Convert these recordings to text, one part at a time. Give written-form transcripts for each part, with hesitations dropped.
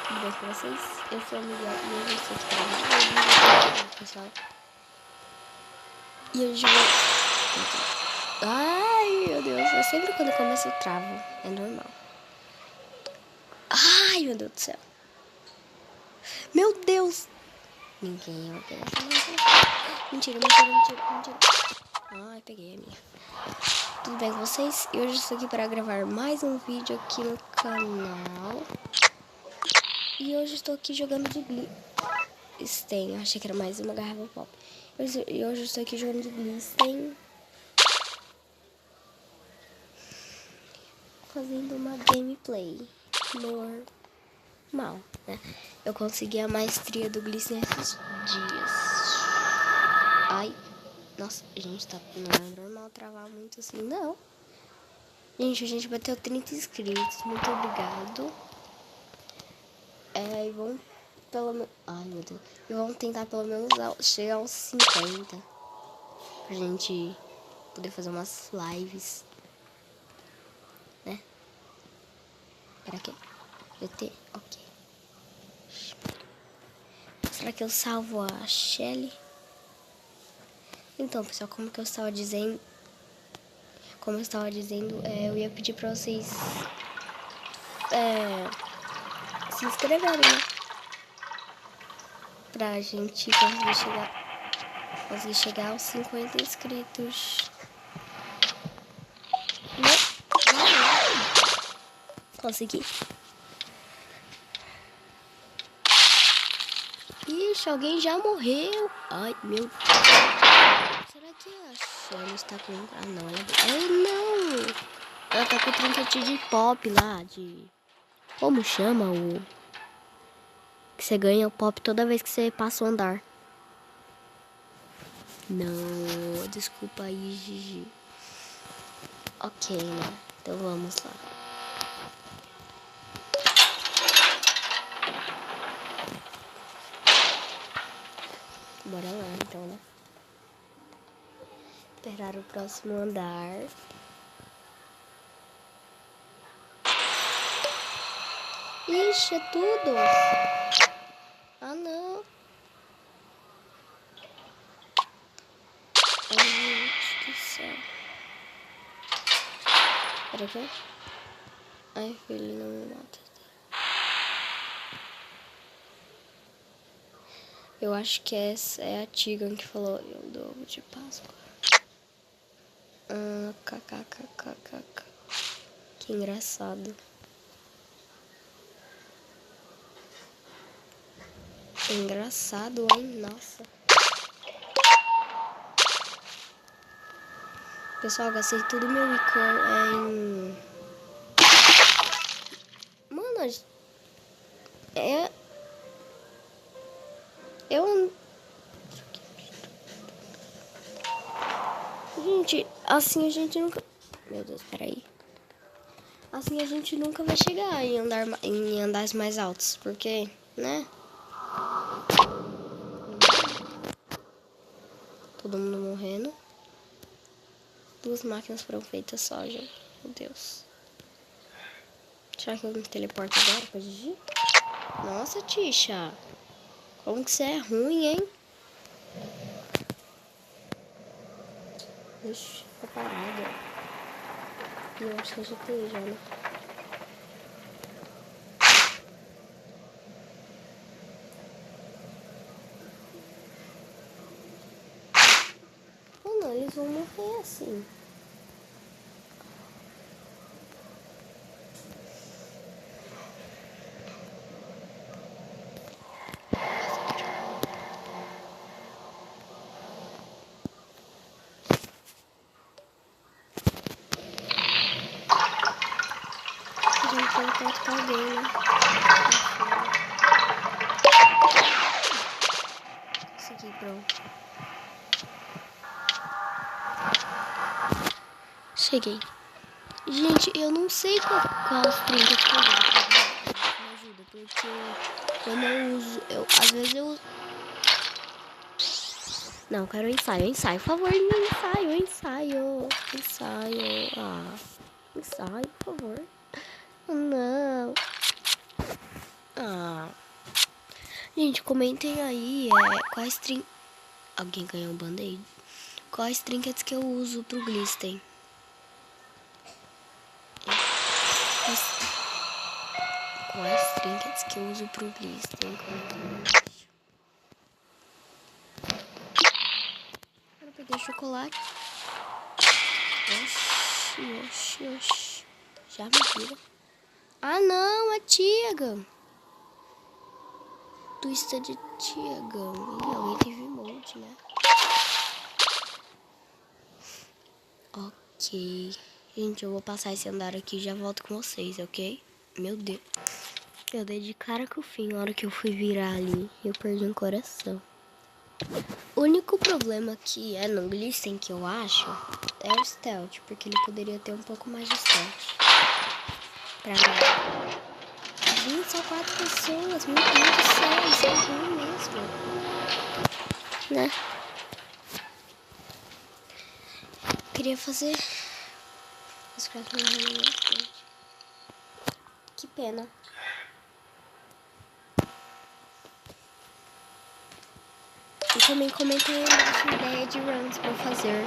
Tudo bem com vocês? Eu sou o Miguel e hoje eu estou aqui para mais um vídeo, pessoal. E hoje eu vou... Ai, meu Deus, eu sempre quando começo eu travo, é normal. Ai, meu Deus do céu. Meu Deus. Ninguém vai pegar essa mão. Mentira. Ai, peguei a minha. Tudo bem com vocês? E hoje eu estou aqui para gravar mais um vídeo aqui no canal. E hoje estou aqui jogando de Glisten. Eu achei que era mais uma garrafa pop. E hoje estou aqui jogando de Glisten. Fazendo uma gameplay normal, né? Eu consegui a maestria do Glisten esses dias. Ai, nossa, gente, não é normal travar muito assim, não. Gente, a gente bateu 30 inscritos. Muito obrigado. E vamos pelo menos... Ai, meu Deus. E vamos tentar pelo menos chegar aos 50. Pra gente poder fazer umas lives. Né? Pra quê? VT? Ok. Será que eu salvo a Shelly? Então, pessoal, como eu estava dizendo, eu ia pedir pra vocês se inscreverem, né? Pra gente conseguir chegar aos 50 inscritos. Consegui. Ixi, alguém já morreu. Ai, meu Deus. Será que a Shelly está com... Ah, não, não. Ela tá com 30 de pop lá, Como chama o... Que você ganha o pop toda vez que você passa o andar. Não, desculpa aí, Gigi. Ok, né? Então vamos lá. Bora lá, então, né? Esperar o próximo andar. Ixi, é tudo. Ah, não. Ai, gente do céu. Pera aqui. Ai, filho, não me mata. Eu acho que essa é a Tigan que falou eu dou ovo de Páscoa. Kkkk. Que engraçado. Engraçado, hein? Nossa. Pessoal, gastei tudo meu icon em... Mano, Gente, assim a gente nunca... Meu Deus, peraí. Assim a gente nunca vai chegar em andares mais altos, porque, né? Todo mundo morrendo. 2 máquinas foram feitas só, gente. Meu Deus. Será que eu me teleporto agora pra Gigi? Nossa, Tisha. Como que você é ruim, hein? Ixi, tá parada. E eu acho que eu já tenho já, né? Ou não, eles vão morrer assim. Teleporto pra alguém, né? Consegui, pronto. Cheguei. Gente, eu não sei qual os 30 de poder. Me ajuda, porque eu não uso. Às vezes eu uso. Não, eu quero ensaio, por favor, ensaio. Ensaio, por favor. Não. Gente, comentem aí qual string... Alguém ganhou um band-aid? Quais trinkets que eu uso pro Glisten? Quais trinkets que eu uso pro Glisten? Eu peguei chocolate. Oxi. Já me vira. Ah, não, é Tiagon. Twisted Tiagon. Ih, alguém teve emote, né? Ok. Gente, eu vou passar esse andar aqui e já volto com vocês, ok? Meu Deus. Eu dei de cara com o fim na hora que eu fui virar ali. Eu perdi um coração. O único problema que é no Glisten, que eu acho, é o stealth. Porque ele poderia ter um pouco mais de stealth. Pra mim. Gente, só 4 pessoas. Meu Deus do céu, isso é ruim mesmo. Né? Queria fazer... Os 4 morreram na minha frente. Que pena. E também comentei a ideia de runs pra eu fazer.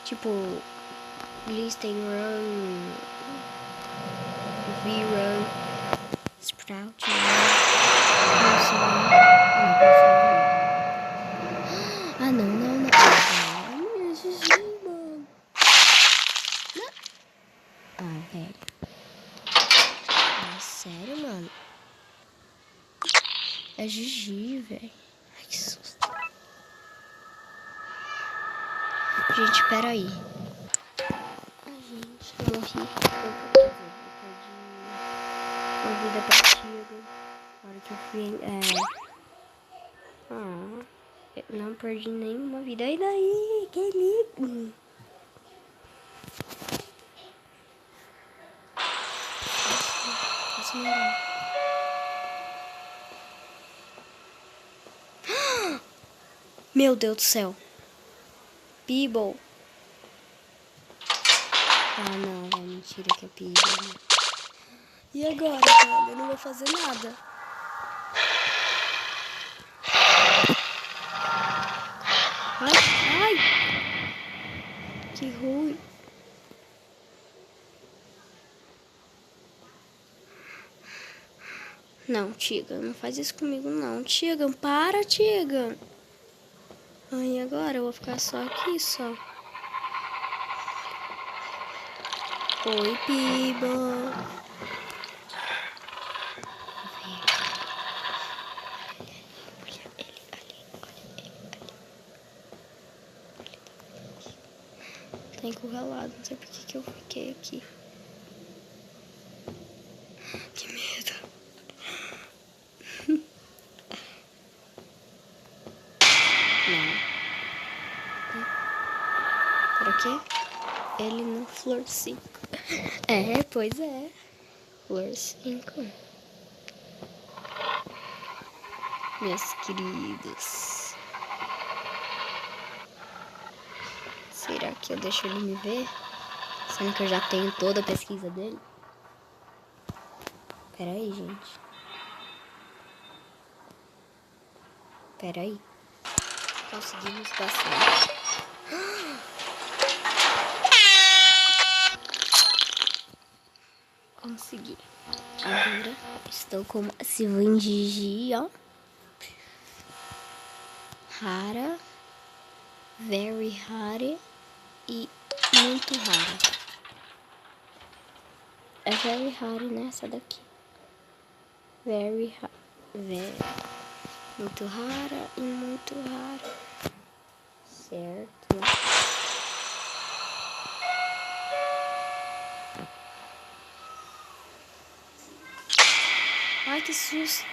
Tipo, Glisten Run, V-Run, Sprout Run, Ah, não. Ah, GG, mano. Ah, velho. Ah, sério, mano? É GG, velho. Ai, que susto. Gente, peraí. Ai, gente, eu morri. Eu perdi uma vida pra Tiago. Na hora que eu fui, eu não perdi nenhuma vida. E daí? Que lindo. Meu Deus do céu. Peeble. Ah, não, velho. Mentira que é Peeble. E agora, velho? Eu não vou fazer nada. Ai. Que ruim. Não, Tiga, não faz isso comigo, não. Tiga, para, Tiga. Ai, agora eu vou ficar só aqui, só. Oi, Peeble. Tá encurralado, não sei por que eu fiquei aqui. Que medo. Não. Por quê? Ele no Flor 5. É, pois é. Flor 5. Meus queridos. Será que eu deixo ele me ver? Sendo que eu já tenho toda a pesquisa dele? Pera aí, gente. Pera aí. Conseguimos bastante. Consegui. Agora estou com uma Sylvan Gigi, ó. Rara. Very rara. E muito rara. É very rara, né? Essa daqui. Very rara. Muito rara e muito rara. Certo. Ai, que susto.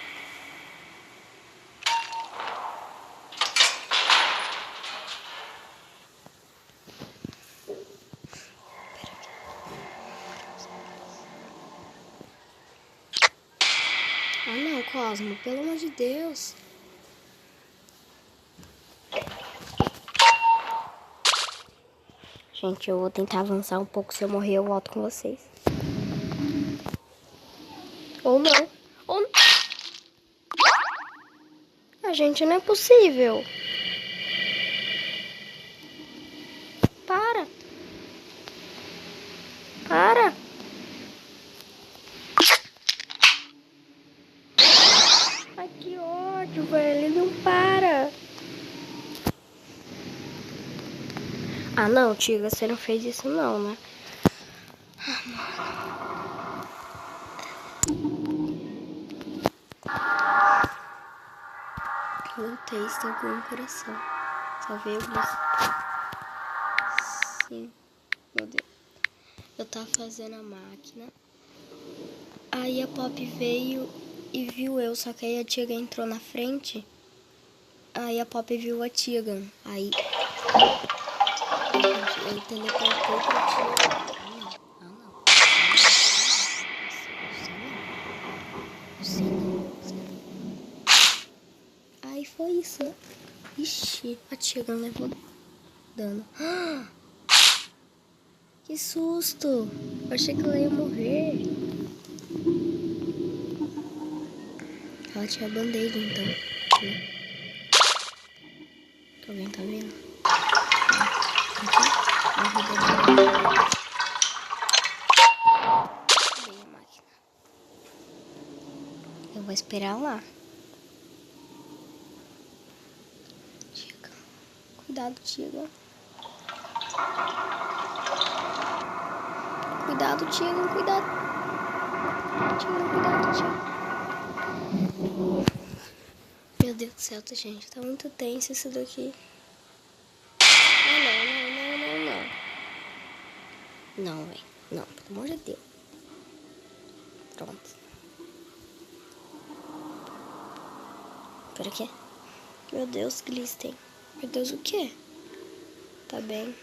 Ah, não, Cosmo. Pelo amor de Deus. Gente, eu vou tentar avançar um pouco. Se eu morrer, eu volto com vocês. Ou não. Oh. A gente, não é possível. Para. Para. Ai, que ódio, velho. Ele não para. Ah, não, Tiga, você não fez isso não, né? Voltei, estou com um coração. Salvei o Bliss. Sim, meu Deus. Eu tava fazendo a máquina. Aí a Pop veio e viu eu, só que aí a Tiga entrou na frente. Aí a Pop viu a Tiga. Aí eu teleportei pra Tiga. Ah, não. Você não. Aí foi isso, né? Ixi, a Tiga levou dano. Que susto! Eu achei que ela ia morrer. Ela tinha band-aid, então. Alguém tá vendo? Aqui. Bem a máquina. Eu vou esperar lá. Tiga. Cuidado, Tiga. Cuidado, Tiga. Cuidado. Tiga, cuidado, Tiga. Meu Deus do céu, gente. Tá muito tenso isso daqui. Não, velho. Não, pelo amor de Deus. Pronto. Pera aqui. Meu Deus, Glisten. Meu Deus, o quê? Tá bem.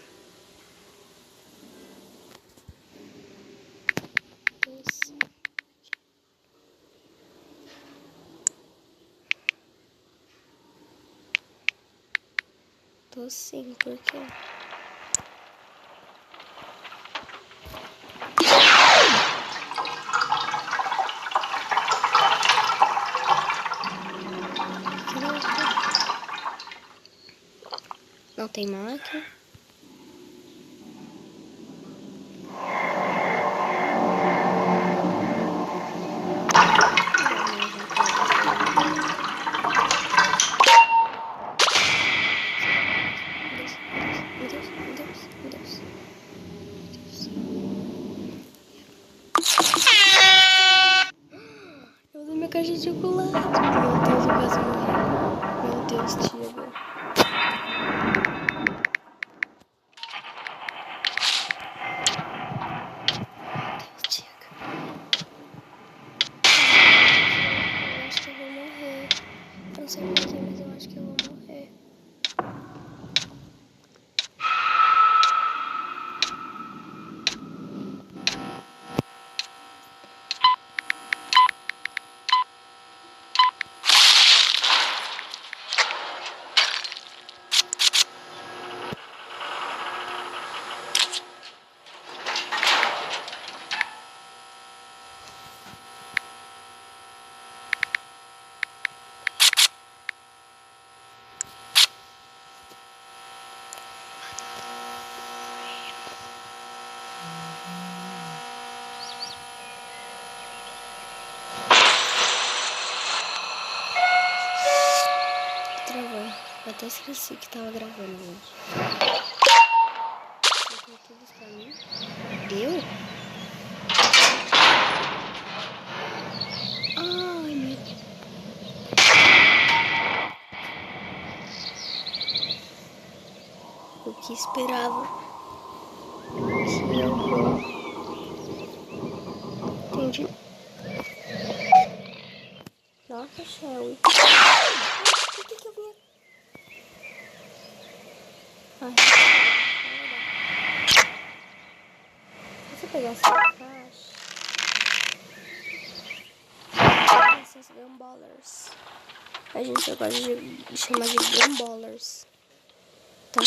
Tô sim, por quê? Não tem máquina. Meu Deus. Eu usei minha caixa de chocolate. Meu Deus, eu quase morri. Meu Deus, Tiga. Eu acho que eu vou morrer. Eu não sei porquê, mas eu acho que eu vou morrer. Travou. Eu até esqueci que tava gravando, gente. Você tem tudo pra mim? Eu? Ai, meu Deus. O que esperava que eu vou. Entendi. Nossa, Shelly. Por que eu vim? Ai. Deixa eu pegar essa caixa. Essas Gumballers. A gente gosta de chamar de Gumballers. Tá?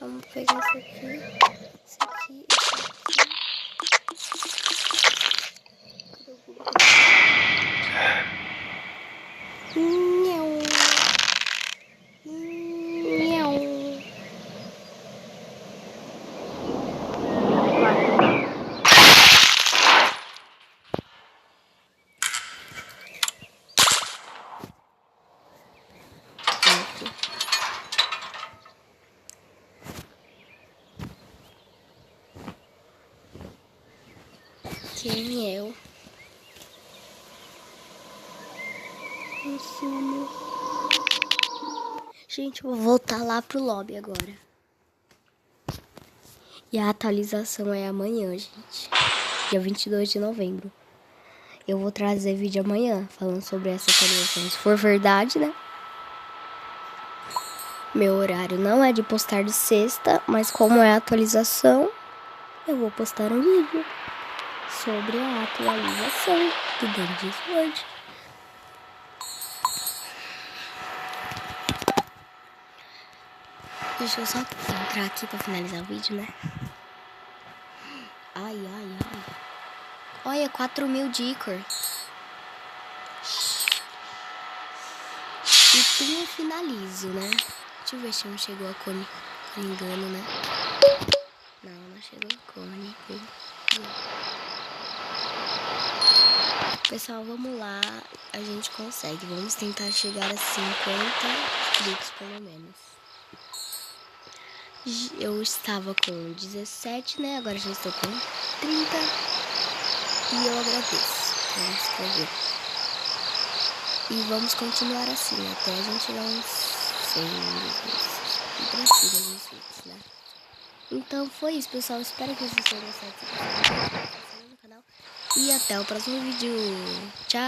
Vamos pegar esse aqui. Esse aqui. Cadê o Google? Quem é eu? Assumo. Gente, eu vou voltar lá pro lobby agora. E a atualização é amanhã, gente. Dia 22 de novembro. Eu vou trazer vídeo amanhã falando sobre essa atualização. Se for verdade, né? Meu horário não é de postar de sexta, mas como é a atualização, eu vou postar um vídeo sobre a atualização do Dandy Sword. Deixa eu só entrar aqui pra finalizar o vídeo, né? Ai, ai, ai. Olha, 4.000 de Icor. E tem eu finalizo, né? Deixa eu ver se não chegou a cone. Não me engano, né? Não chegou a cone. Pessoal, vamos lá. A gente consegue. Vamos tentar chegar a 50 inscritos, pelo menos. Eu estava com 17, né? Agora já estou com 30. E eu agradeço. Vamos escrever. E vamos continuar assim, até a gente chegar uns 100 e pra cima dos inscritos, né? Então foi isso, pessoal. Espero que vocês tenham gostado. Se inscrevam no canal. E até o próximo vídeo. Tchau!